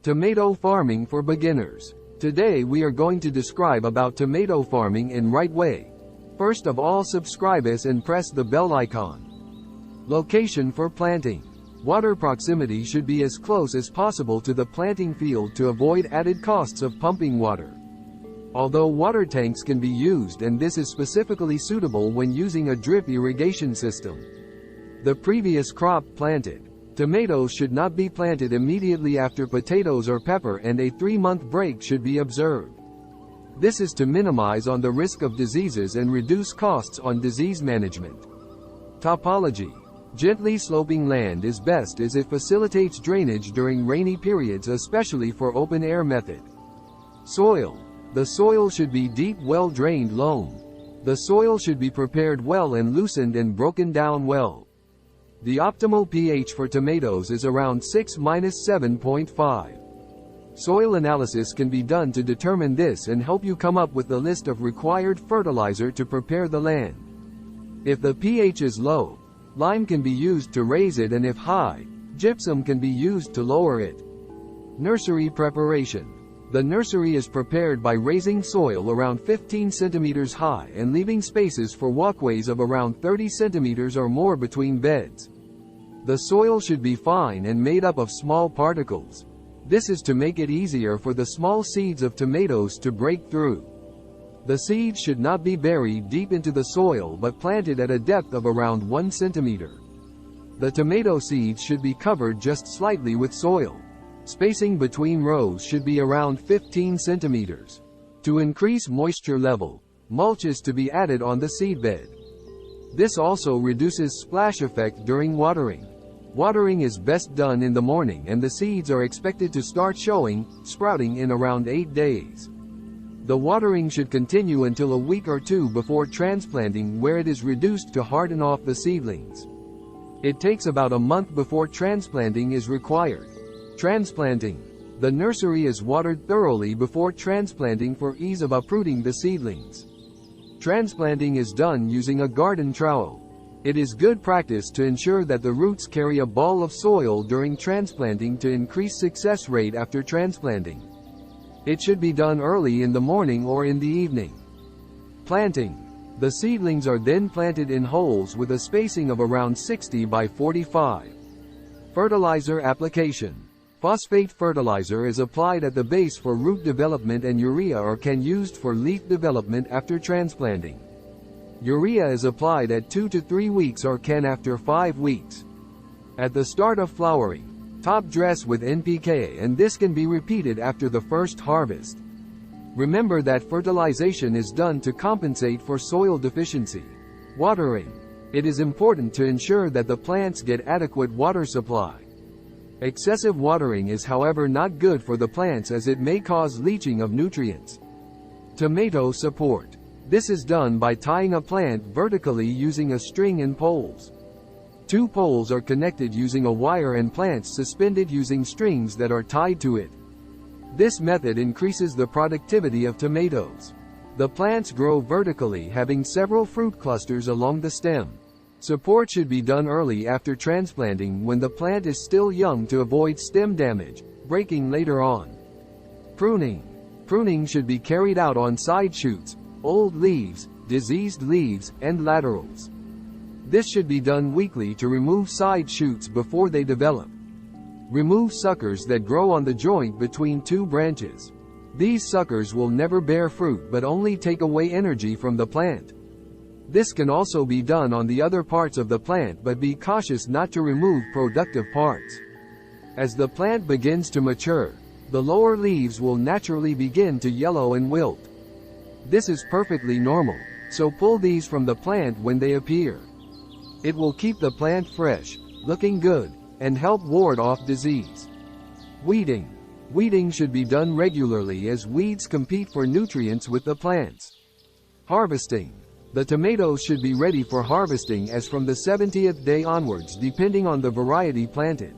Tomato farming for beginners. Today we are going to describe about tomato farming in right way. First of all, subscribe us and press the bell icon. Location for planting. Water proximity should be as close as possible to the planting field to avoid added costs of pumping water. Although water tanks can be used, and this is specifically suitable when using a drip irrigation system. The previous crop planted. Tomatoes should not be planted immediately after potatoes or pepper, and a 3-month break should be observed. This is to minimize on the risk of diseases and reduce costs on disease management. Topology. Gently sloping land is best as it facilitates drainage during rainy periods, especially for open air method. Soil. The soil should be deep, well-drained loam. The soil should be prepared well and loosened and broken down well. The optimal pH for tomatoes is around 6-7.5. Soil analysis can be done to determine this and help you come up with the list of required fertilizer to prepare the land. If the pH is low, lime can be used to raise it, and if high, gypsum can be used to lower it. Nursery preparation. The nursery is prepared by raising soil around 15 centimeters high and leaving spaces for walkways of around 30 centimeters or more between beds. The soil should be fine and made up of small particles. This is to make it easier for the small seeds of tomatoes to break through. The seeds should not be buried deep into the soil but planted at a depth of around 1 centimeter. The tomato seeds should be covered just slightly with soil. Spacing between rows should be around 15 centimeters. To increase moisture level, mulch is to be added on the seedbed. This also reduces splash effect during watering. Watering is best done in the morning, and the seeds are expected to start sprouting in around 8 days. The watering should continue until a week or 2 before transplanting, where it is reduced to harden off the seedlings. It takes about a month before transplanting is required. Transplanting. The nursery is watered thoroughly before transplanting for ease of uprooting the seedlings. Transplanting is done using a garden trowel. It is good practice to ensure that the roots carry a ball of soil during transplanting to increase success rate after transplanting. It should be done early in the morning or in the evening. Planting. The seedlings are then planted in holes with a spacing of around 60 by 45. Fertilizer application. Phosphate fertilizer is applied at the base for root development, and urea or can used for leaf development after transplanting. Urea is applied at 2 to 3 weeks or can after 5 weeks. At the start of flowering, top dress with NPK, and this can be repeated after the first harvest. Remember that fertilization is done to compensate for soil deficiency. Watering. It is important to ensure that the plants get adequate water supply. Excessive watering is, however, not good for the plants, as it may cause leaching of nutrients. Tomato support. This is done by tying a plant vertically using a string and poles. 2 poles are connected using a wire and plants suspended using strings that are tied to it. This method increases the productivity of tomatoes. The plants grow vertically, having several fruit clusters along the stem. Support should be done early after transplanting when the plant is still young to avoid stem damage, breaking later on. Pruning. Pruning should be carried out on side shoots, old leaves, diseased leaves, and laterals. This should be done weekly to remove side shoots before they develop. Remove suckers that grow on the joint between 2 branches. These suckers will never bear fruit but only take away energy from the plant. This can also be done on the other parts of the plant, but be cautious not to remove productive parts. As the plant begins to mature, the lower leaves will naturally begin to yellow and wilt. This is perfectly normal, so pull these from the plant when they appear. It will keep the plant fresh, looking good, and help ward off disease. Weeding. Weeding should be done regularly as weeds compete for nutrients with the plants. Harvesting. The tomatoes should be ready for harvesting as from the 70th day onwards, depending on the variety planted.